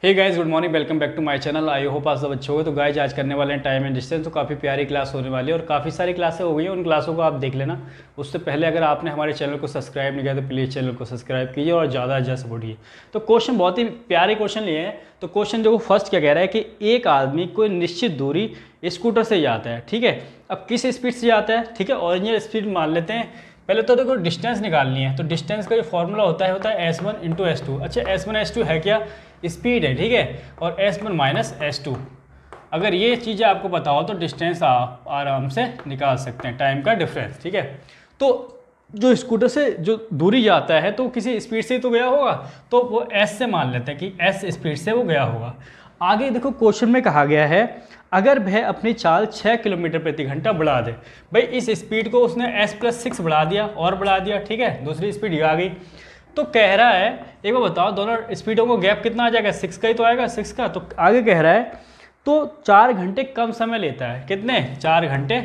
Hey guys, good morning, welcome back to my channel. I hope आप सब अच्छे हो। तो गाइस आज करने वाले हैं टाइम एंड डिस्टेंस। तो काफ़ी प्यारी क्लास होने वाली है और काफ़ी सारी क्लासें हो गई हैं, उन क्लासों को आप देख लेना। उससे पहले अगर आपने हमारे चैनल को सब्सक्राइब नहीं किया तो प्लीज़ चैनल को सब्सक्राइब कीजिए और ज़्यादा से ज़्यादा सपोर्ट कीजिए। तो क्वेश्चन बहुत ही प्यारे क्वेश्चन लिए हैं। तो क्वेश्चन जो फर्स्ट क्या कह रहा है कि एक आदमी कोई निश्चित दूरी स्कूटर से जाता है, ठीक है। अब किस स्पीड से जाता है, ठीक है, ओरिजिनल स्पीड मान लेते हैं। पहले तो देखो डिस्टेंस निकालनी है, तो डिस्टेंस का जो फॉर्मूला होता है S1 इंटू S2। अच्छा, S1 S2 है क्या, स्पीड है, ठीक है, और S1 माइनस S2। अगर ये चीज़ें आपको पता हो तो डिस्टेंस आप आराम से निकाल सकते हैं, टाइम का डिफरेंस, ठीक है। तो जो स्कूटर से जो दूरी जाता है तो किसी स्पीड से तो गया होगा, तो वो S से मान लेते हैं कि S स्पीड से वो गया होगा। आगे देखो क्वेश्चन में कहा गया है अगर वह अपनी चाल 6 किलोमीटर प्रति घंटा बढ़ा दे। भाई इस स्पीड को उसने S+6 बढ़ा दिया और बढ़ा दिया, ठीक है, दूसरी स्पीड ये आ गई। तो कह रहा है, एक बार बताओ दोनों स्पीडों को गैप कितना आ जाएगा, 6 का ही तो आएगा, 6 का। तो आगे कह रहा है तो 4 घंटे कम समय लेता है। कितने, 4 घंटे।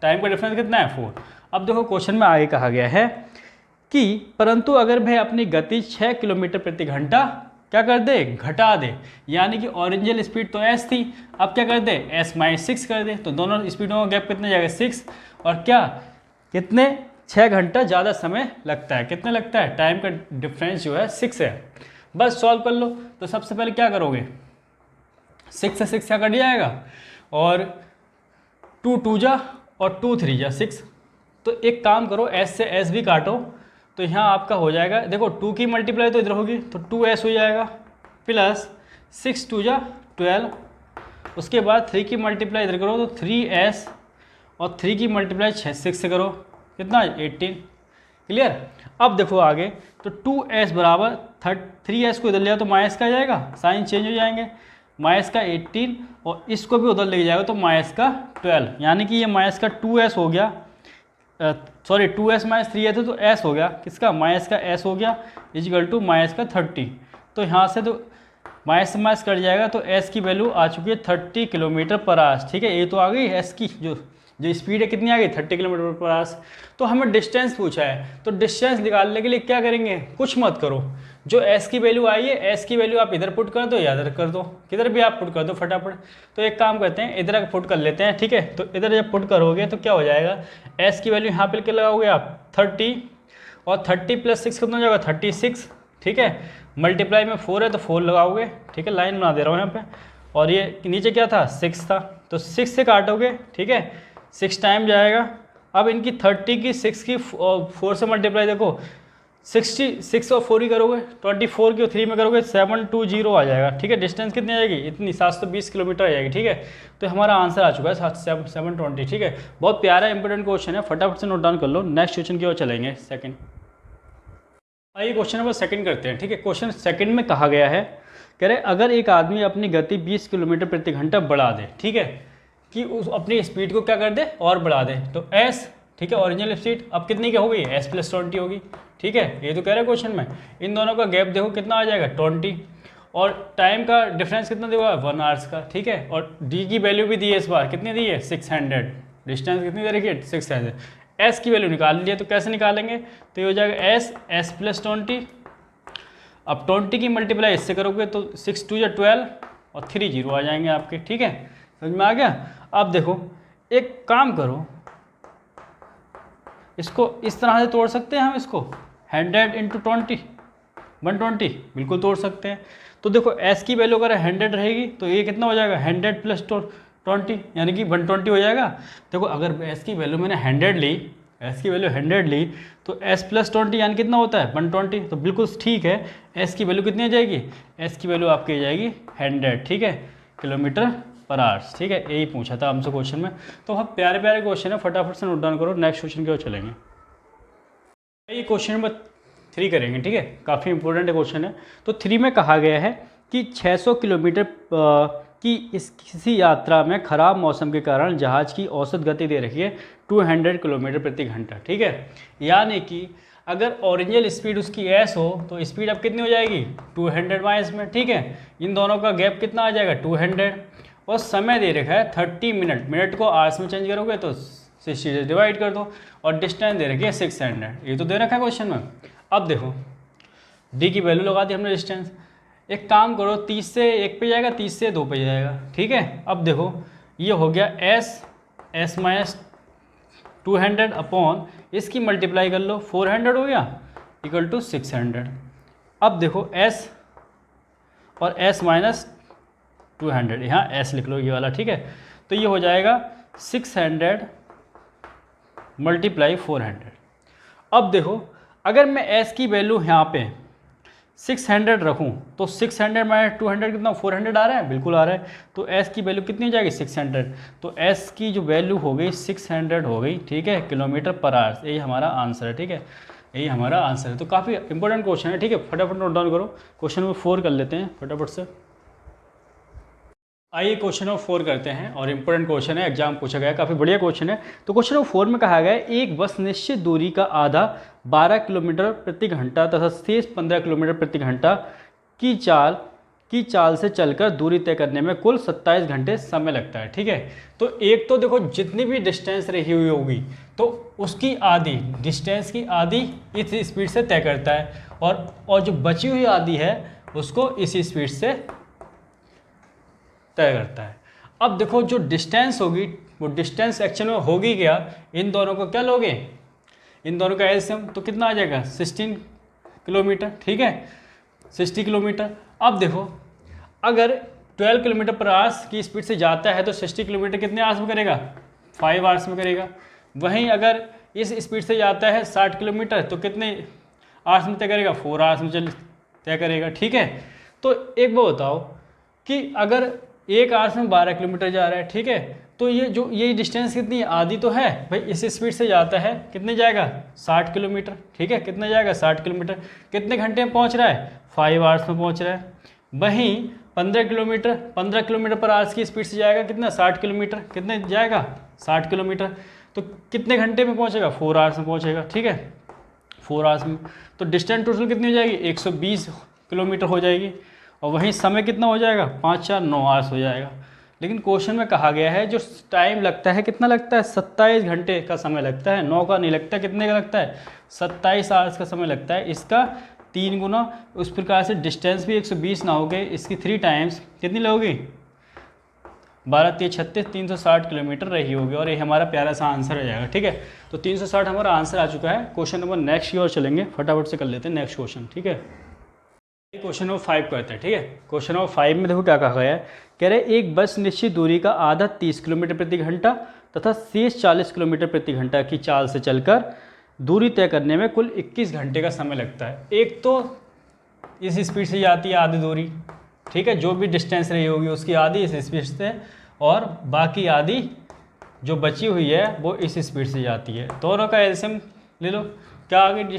टाइम का डिफरेंस कितना है, 4। अब देखो क्वेश्चन में आगे कहा गया है कि परंतु अगर वह अपनी गति 6 किलोमीटर प्रति घंटा क्या कर दे, घटा दे। यानी कि ओरिजिनल स्पीड तो S थी, अब क्या कर दे, S-6 कर दे। तो दोनों स्पीडों का गैप कितना जाएगा, 6। और क्या, कितने, 6 घंटा ज़्यादा समय लगता है। कितने लगता है, टाइम का डिफरेंस जो है 6 है। बस सॉल्व कर लो। तो सबसे पहले क्या करोगे, 6 से 6 क्या कट जाएगा, और 2 2 जा और 2 3 जा 6। तो एक काम करो, S से S भी काटो, तो यहाँ आपका हो जाएगा, देखो 2 की मल्टीप्लाई तो इधर होगी तो 2S हो जाएगा, प्लस 6 2 जा 12। उसके बाद 3 की मल्टीप्लाई इधर करो तो 3S, और 3 की मल्टीप्लाई 6 से करो, कितना, 18। क्लियर। अब देखो आगे, तो 2S बराबर 3S को इधर ले जाओ तो माइनस का आ जाएगा, साइन चेंज हो जाएंगे, माइनस का 18, और इसको भी उधर ले जाएगा तो माइनस का 12। यानी कि ये माइनस का 2S हो गया, सॉरी 2S माइनस 3S तो S हो गया, किसका, माइनस का S हो गया, इजिकल टू माइनस का 30। तो यहाँ से तो माइनस से माइनस कट जाएगा, तो S की वैल्यू आ चुकी है 30 किलोमीटर पर आवर, ठीक है। ये तो आ गई S की जो स्पीड है, कितनी आ गई, 30 किलोमीटर पर आवर। तो हमें डिस्टेंस पूछा है, तो डिस्टेंस निकालने के लिए क्या करेंगे, कुछ मत करो, जो S की वैल्यू आई है, S की वैल्यू आप इधर पुट कर दो या इधर कर दो, किधर भी आप पुट कर दो फटाफट। तो एक काम करते हैं, इधर पुट कर लेते हैं, ठीक है। तो इधर जब पुट करोगे तो क्या हो जाएगा, S की वैल्यू यहाँ पे क्या लगाओगे आप, 30, और 30 + 6 कितना हो जाएगा, 36, ठीक है। मल्टीप्लाई में 4 है तो 4 लगाओगे, ठीक है, लाइन बना दे रहा हूँ यहाँ पे। और ये नीचे क्या था, 6 था, तो 6 से काटोगे, ठीक है, 6 टाइम जाएगा। अब इनकी 30 की 6 की 4 से मल्टीप्लाई, देखो 66 और 4 ही करोगे, 24 की 3 में करोगे 720 आ जाएगा, ठीक है। डिस्टेंस कितनी आ जाएगी, इतनी 720 किलोमीटर आ जाएगी, ठीक है। तो हमारा आंसर आ चुका है 720, ठीक है। बहुत प्यारा इंपॉर्टेंट क्वेश्चन है, फटाफट से नोट डाउन कर लो। नेक्स्ट क्वेश्चन की ओर चलेंगे, सेकंड। आइए क्वेश्चन नंबर सेकंड करते हैं, ठीक है। क्वेश्चन सेकंड में कहा गया है, कह रहे अगर एक आदमी अपनी गति 20 किलोमीटर प्रति घंटा बढ़ा दे, ठीक है, कि उस अपनी स्पीड को क्या कर दे और बढ़ा दे, तो S, ठीक है, ओरिजिनल स्पीड अब कितनी क्या होगी, S+20 होगी, ठीक है। ये तो कह रहा है क्वेश्चन में, इन दोनों का गैप देखो कितना आ जाएगा, 20, और टाइम का डिफरेंस कितना देगा, 1 आवर्स का, ठीक है। और D की वैल्यू भी दी है इस बार, कितनी दी है, 600। डिस्टेंस कितनी दे रखी है, 600। S की वैल्यू निकाल ली है, तो कैसे निकालेंगे, तो ये हो जाएगा S+20। अब 20 की मल्टीप्लाई इससे करोगे तो 6 2 या 12 और 3 0 आ जाएंगे आपके, ठीक है। समझ में आ गया। अब देखो एक काम करो, इसको इस तरह से तोड़ सकते हैं हम, इसको 100 इंटू 20 120 बिल्कुल तोड़ सकते हैं। तो देखो S की वैल्यू अगर 100 रहेगी तो ये कितना हो जाएगा, 100 + 20 यानी कि 120 हो जाएगा। देखो अगर S की वैल्यू मैंने 100 ली, S की वैल्यू 100 ली, तो S+20 यानी कितना होता है, 120। तो बिल्कुल ठीक है, S की वैल्यू कितनी आ जाएगी, S की वैल्यू आपकी आ जाएगी 100, ठीक है, किलोमीटर पर आवर्स, ठीक है। यही पूछा था हमसे क्वेश्चन में। तो हम प्यारे प्यारे क्वेश्चन है, फटाफट से नोट डाउन करो। नेक्स्ट क्वेश्चन की ओर चलेंगे। ये क्वेश्चन नंबर 3 करेंगे, ठीक है, काफ़ी इंपॉर्टेंट क्वेश्चन है। तो 3 में कहा गया है कि 600 किलोमीटर की किसी यात्रा में खराब मौसम के कारण जहाज़ की औसत गति दे रखी है 200 किलोमीटर प्रति घंटा, ठीक है। यानी कि अगर ओरिजिनल स्पीड उसकी S हो तो स्पीड अब कितनी हो जाएगी, 200 माइनस में, ठीक है। इन दोनों का गैप कितना आ जाएगा, 200, और समय दे रखा है 30 मिनट। मिनट को आवर्स में चेंज करोगे तो 60 से डिवाइड कर दो, और डिस्टेंस दे रखी है 600, ये तो दे रखा है क्वेश्चन में। अब देखो D की वैल्यू लगा दी हमने डिस्टेंस, एक काम करो, 30 से 1 पे जाएगा, 30 से 2 पे जाएगा, ठीक है। अब देखो ये हो गया एस माइनस 200 अपॉन इसकी मल्टीप्लाई कर लो, 400 हो गया इक्वल टू 600। अब देखो एस और एस माइनस 200, यहाँ एस लिख लो ये वाला, ठीक है। तो ये हो जाएगा 600 मल्टीप्लाई 400। अब देखो अगर मैं एस की वैल्यू यहाँ पे 600 रखूँ तो 600 माइनस 200 कितना, 400 आ रहा है, बिल्कुल आ रहा है। तो एस की वैल्यू कितनी हो जाएगी, 600। तो एस की जो वैल्यू हो गई 600 हो गई, ठीक है, किलोमीटर पर आवर। यही हमारा आंसर है, ठीक है, यही हमारा आंसर है। तो काफ़ी इंपॉर्टेंट क्वेश्चन है, ठीक है, फटाफट नोट डाउन करो। क्वेश्चन नंबर 4 कर लेते हैं फटाफट से। आइए क्वेश्चन नंबर 4 करते हैं, और इंपॉर्टेंट क्वेश्चन है, एग्जाम पूछा गया है, काफ़ी बढ़िया क्वेश्चन है। तो क्वेश्चन नंबर 4 में कहा गया है एक बस निश्चित दूरी का आधा 12 किलोमीटर प्रति घंटा तथा शेष 15 किलोमीटर प्रति घंटा की चाल से चलकर दूरी तय करने में कुल 27 घंटे समय लगता है, ठीक है। तो एक तो देखो जितनी भी डिस्टेंस रही हुई होगी तो उसकी आधी, डिस्टेंस की आधी इस स्पीड से तय करता है, और जो बची हुई आधी है उसको इस स्पीड से तय करता है। अब देखो जो डिस्टेंस होगी वो डिस्टेंस एक्चुअल में होगी क्या, इन दोनों को क्या लोगे, इन दोनों का एलसीएम, तो कितना आ जाएगा 16 किलोमीटर, ठीक है, 60 किलोमीटर। अब देखो अगर 12 किलोमीटर पर आवर्स की स्पीड से जाता है तो 60 किलोमीटर कितने आवर्स में करेगा, 5 आवर्स में करेगा। वहीं अगर इस स्पीड से जाता है 60 किलोमीटर तो कितने आवर्स में तय करेगा, 4 आवर्स में तय करेगा, ठीक है। तो एक बात बताओ कि अगर 1 आवर्स में 12 किलोमीटर जा रहा है, ठीक है, तो ये डिस्टेंस कितनी है, आधी तो है भाई, इस स्पीड से जाता है कितने जाएगा, 60 किलोमीटर, ठीक है, कितना जाएगा 60 किलोमीटर, कितने घंटे में पहुंच रहा है, 5 आवर्स में पहुंच रहा है। वहीं 15 किलोमीटर पर आवर्स की स्पीड से जाएगा कितना, 60 किलोमीटर, कितने जाएगा 60 किलोमीटर, तो कितने घंटे में पहुंचेगा, 4 आवर्स में पहुंचेगा, ठीक है, 4 आवर्स में। तो डिस्टेंस टोटल कितनी हो जाएगी, 120 किलोमीटर हो जाएगी, और वहीं समय कितना हो जाएगा, 5 4 9 आवर्स हो जाएगा। लेकिन क्वेश्चन में कहा गया है जो टाइम लगता है कितना लगता है, 27 घंटे का समय लगता है, 9 का नहीं लगता, कितने का लगता है, 27 आवर्स का समय लगता है, इसका 3 गुना। उस प्रकार से डिस्टेंस भी 120 ना हो गए, इसकी 3 टाइम्स कितनी लगोगी, 12 3 36 360 किलोमीटर रही होगी, और ये हमारा प्यारा सा आंसर हो जाएगा, ठीक है। तो 360 हमारा आंसर आ चुका है। क्वेश्चन नंबर नेक्स्ट की ओर चलेंगे, फटाफट से कर लेते हैं नेक्स्ट क्वेश्चन, ठीक है। क्वेश्चन नंबर 5 करते हैं, ठीक है। क्वेश्चन नंबर 5 में देखो क्या कहा गया है, कह रहे एक बस निश्चित दूरी का आधा 30 किलोमीटर प्रति घंटा तथा शेष 40 किलोमीटर प्रति घंटा की चाल से चलकर दूरी तय करने में कुल 21 घंटे का समय लगता है। एक तो इस स्पीड से जाती है आधी दूरी, ठीक है, जो भी डिस्टेंस रही होगी उसकी आधी इस स्पीड से, और बाकी आधी जो बची हुई है वो इस स्पीड से जाती है। दोनों का एलसीएम ले लो, क्या आ गई,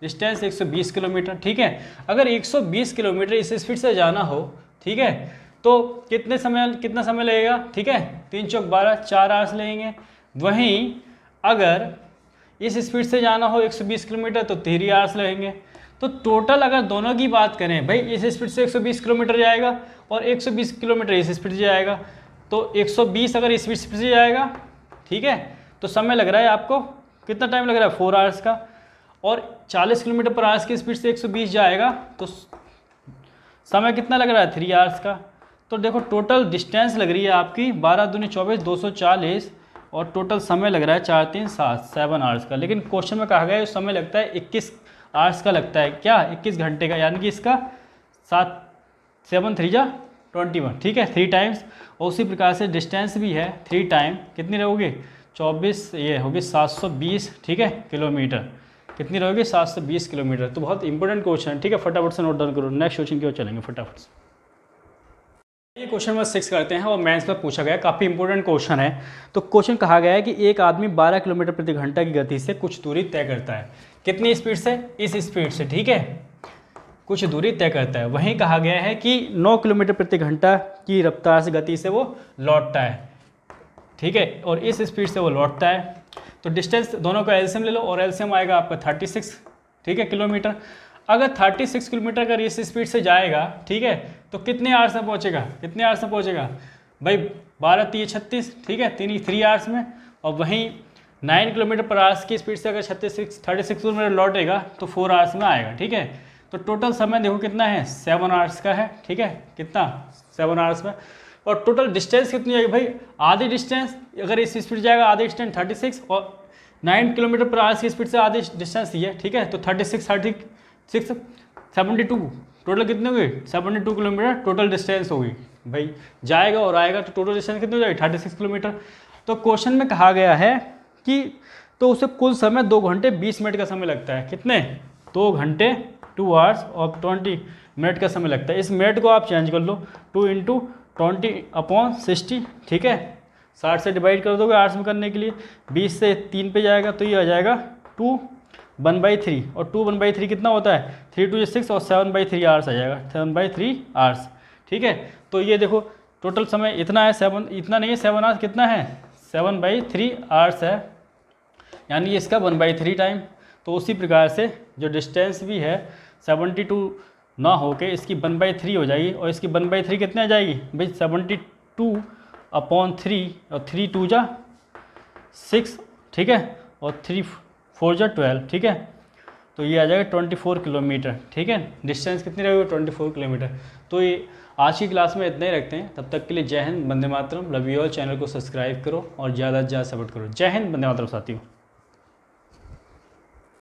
डिस्टेंस 120 किलोमीटर, ठीक है। अगर 120 किलोमीटर इस स्पीड से जाना हो, ठीक है, तो कितना समय लगेगा, ठीक है, 3 चौक 12, 4 आवर्स लगेंगे। वहीं अगर इस स्पीड से जाना हो 120 किलोमीटर तो 3 आवर्स लगेंगे। तो टोटल अगर दोनों की बात करें, भाई इस स्पीड से 120 किलोमीटर जाएगा और 120 किलोमीटर इस स्पीड से जाएगा, तो 120 अगर इस स्पीड से जाएगा, ठीक है, तो समय लग रहा है आपको कितना टाइम लग रहा है, 4 आवर्स का। और 40 किलोमीटर पर आवर्स की स्पीड से 120 जाएगा तो समय कितना लग रहा है, 3 आवर्स का। तो देखो टोटल डिस्टेंस लग रही है आपकी 12 दूनी 24 240, और टोटल समय लग रहा है 4 3 7 आवर्स का। लेकिन क्वेश्चन में कहा गया है समय लगता है 21 आवर्स का लगता है, क्या 21 घंटे का, यानी कि इसका 7 3 जा 21, ठीक है, 3 टाइम्स। और उसी प्रकार से डिस्टेंस भी है 3 टाइम, कितनी रहोगी 24, ये होगी 720, ठीक है, किलोमीटर, कितनी रहोगी 720 किलोमीटर। तो बहुत इंपॉर्टेंट क्वेश्चन है, ठीक है, फटाफट से नोट डाउन करो। नेक्स्ट क्वेश्चन की ओर चलेंगे फटाफट से। ये क्वेश्चन नंबर 6 करते हैं, और मेंस में पूछा गया, काफ़ी इंपॉर्टेंट क्वेश्चन है। तो क्वेश्चन कहा गया है कि एक आदमी 12 किलोमीटर प्रति घंटा की गति से कुछ दूरी तय करता है, कितनी स्पीड से, इस स्पीड से, ठीक है, कुछ दूरी तय करता है। वहीं कहा गया है कि 9 किलोमीटर प्रति घंटा की रफ्तार से गति से वो लौटता है, ठीक है, और इस स्पीड से वो लौटता है। तो डिस्टेंस दोनों का एलसीएम ले लो, और एलसीएम आएगा आपका 36, ठीक है, किलोमीटर। अगर 36 किलोमीटर अगर इस स्पीड से जाएगा, ठीक है, तो कितने आवर्स में पहुंचेगा, कितने आवर्स में पहुंचेगा भाई, 12 3 36, ठीक है, 3 आवर्स में। और वहीं 9 किलोमीटर पर आवर्स की स्पीड से अगर 36 किलोमीटर लौटेगा तो 4 आवर्स में आएगा, ठीक है। तो टोटल समय देखो कितना है, 7 आवर्स का है, ठीक है, कितना 7 आवर्स में। और टोटल डिस्टेंस कितनी है भाई, आधी डिस्टेंस, अगर इस स्पीड जाएगा आधी डिस्टेंस 36 और 9 किलोमीटर पर आवर की स्पीड से आधी डिस्टेंस दी है, ठीक है, तो 36 72, टोटल कितनी हो गई 72 किलोमीटर टोटल डिस्टेंस होगी भाई, जाएगा और आएगा तो टोटल डिस्टेंस कितनी हो जाएगी 36 किलोमीटर। तो क्वेश्चन में कहा गया है कि तो उसे कुल समय 2 घंटे 20 मिनट का समय लगता है, कितने 2 घंटे 2 आवर्स और 20 मिनट का समय लगता है। इस मिनट को आप चेंज कर लो, 2 × 20/60, ठीक है, 60 से डिवाइड कर दोगे आवर्स में करने के लिए, 20 से 3 पे जाएगा तो ये आ जाएगा 2 1/3 और 2 1/3 कितना होता है 3 2 6 और 7/3 आवर्स आ जाएगा, 7/3 आवर्स, ठीक है। तो ये देखो टोटल समय इतना है, 7 इतना नहीं है, 7 आवर्स कितना है 7/3 आवर्स है, यानी इसका 1/3 टाइम। तो उसी प्रकार से जो डिस्टेंस भी है 72 ना होके इसकी 1/3 हो जाएगी, और इसकी 1/3 कितने आ जाएगी भाई 72/3 और 3 2 जा 6, ठीक है, और 3 4 जा 12, ठीक है, तो ये आ जाएगा 24 किलोमीटर, ठीक है, डिस्टेंस कितनी रहेगी 24 किलोमीटर। तो ये आज की क्लास में इतना ही रखते हैं, तब तक के लिए जय Hind, Vande Mataram, love you all. Channel को सब्सक्राइब करो और ज़्यादा से ज़्यादा सपोर्ट करो। जय हिंद, वंदे मातरम साथियों।